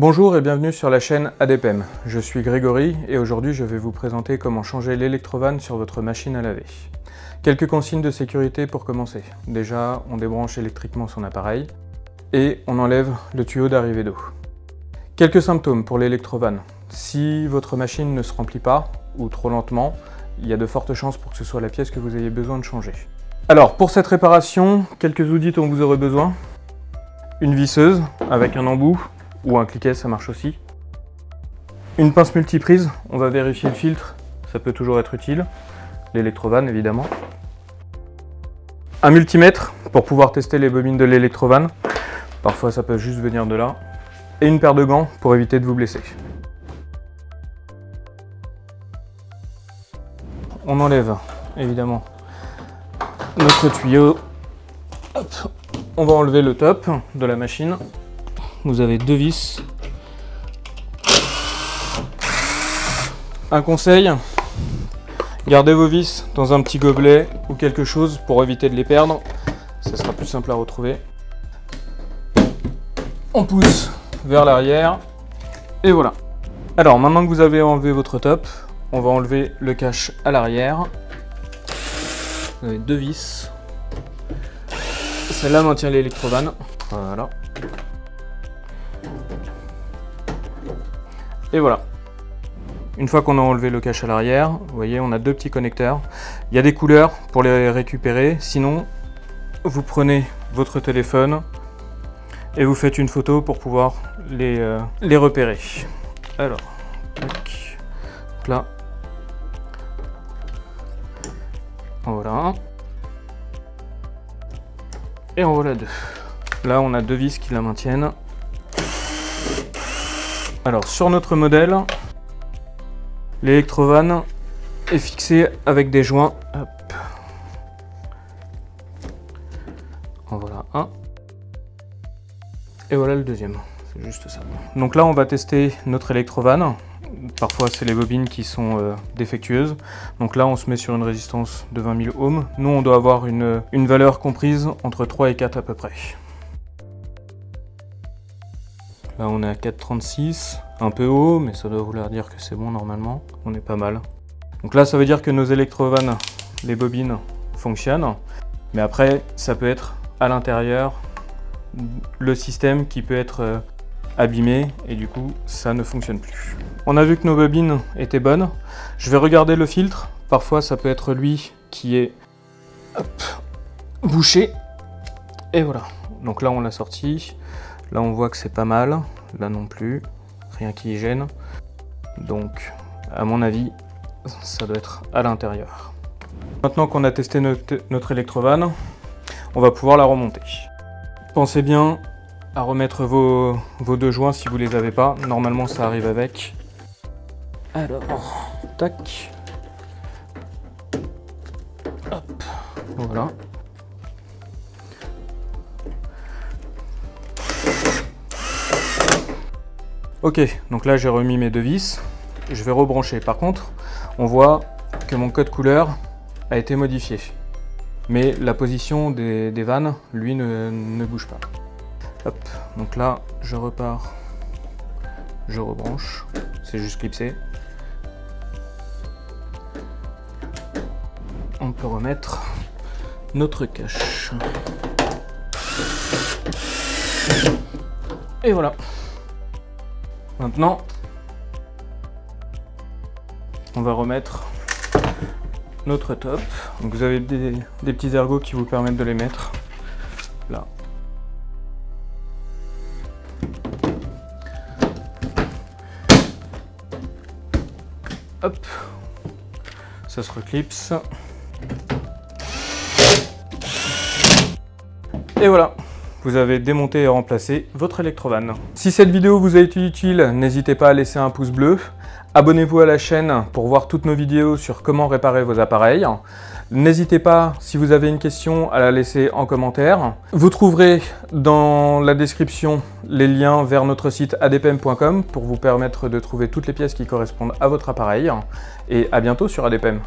Bonjour et bienvenue sur la chaîne ADPM. Je suis Grégory et aujourd'hui je vais vous présenter comment changer l'électrovanne sur votre machine à laver. Quelques consignes de sécurité pour commencer. Déjà, on débranche électriquement son appareil et on enlève le tuyau d'arrivée d'eau. Quelques symptômes pour l'électrovanne. Si votre machine ne se remplit pas ou trop lentement, il y a de fortes chances pour que ce soit la pièce que vous ayez besoin de changer. Alors pour cette réparation, quelques outils dont vous aurez besoin. Une visseuse avec un embout ou un cliquet, ça marche aussi. Une pince multiprise, on va vérifier le filtre, ça peut toujours être utile. L'électrovanne évidemment. Un multimètre pour pouvoir tester les bobines de l'électrovanne. Parfois ça peut juste venir de là. Et une paire de gants pour éviter de vous blesser. On enlève évidemment notre tuyau. Hop. On va enlever le top de la machine. Vous avez deux vis. Un conseil, gardez vos vis dans un petit gobelet ou quelque chose pour éviter de les perdre. Ça sera plus simple à retrouver. On pousse vers l'arrière et voilà. Alors maintenant que vous avez enlevé votre top, on va enlever le cache à l'arrière. Vous avez deux vis. Celle-là maintient l'électrovanne. Voilà. Et voilà. Une fois qu'on a enlevé le cache à l'arrière, vous voyez, on a deux petits connecteurs. Il y a des couleurs pour les récupérer. Sinon, vous prenez votre téléphone et vous faites une photo pour pouvoir les repérer. Alors, tac, là. Voilà. Et en voilà deux. Là, on a deux vis qui la maintiennent. Alors, sur notre modèle, l'électrovanne est fixée avec des joints. Hop. En voilà un. Et voilà le deuxième. C'est juste ça. Donc là, on va tester notre électrovanne. Parfois, c'est les bobines qui sont défectueuses. Donc là, on se met sur une résistance de 20 000 ohms. Nous, on doit avoir une valeur comprise entre 3 et 4 à peu près. Là, on est à 4,36, un peu haut, mais ça doit vouloir dire que c'est bon normalement. On est pas mal. Donc là, ça veut dire que nos électrovannes, les bobines, fonctionnent. Mais après, ça peut être à l'intérieur, le système qui peut être abîmé et du coup, ça ne fonctionne plus. On a vu que nos bobines étaient bonnes. Je vais regarder le filtre. Parfois, ça peut être lui qui est bouché. Et voilà. Donc là, on l'a sorti. Là, on voit que c'est pas mal. Là non plus. Rien qui y gêne. Donc, à mon avis, ça doit être à l'intérieur. Maintenant qu'on a testé notre électrovanne, on va pouvoir la remonter. Pensez bien à remettre vos deux joints si vous les avez pas. Normalement, ça arrive avec. Alors, tac. Hop. Voilà. Ok, donc là j'ai remis mes deux vis, je vais rebrancher. Par contre, on voit que mon code couleur a été modifié. Mais la position des vannes, lui, ne bouge pas. Hop, donc là, je repars, je rebranche, c'est juste clipsé. On peut remettre notre cache. Et voilà. Maintenant, on va remettre notre top. Donc vous avez des petits ergots qui vous permettent de les mettre là. Hop, ça se reclipse. Et voilà. Vous avez démonté et remplacé votre électrovanne. Si cette vidéo vous a été utile, n'hésitez pas à laisser un pouce bleu. Abonnez-vous à la chaîne pour voir toutes nos vidéos sur comment réparer vos appareils. N'hésitez pas, si vous avez une question, à la laisser en commentaire. Vous trouverez dans la description les liens vers notre site adpm.com pour vous permettre de trouver toutes les pièces qui correspondent à votre appareil. Et à bientôt sur ADPM.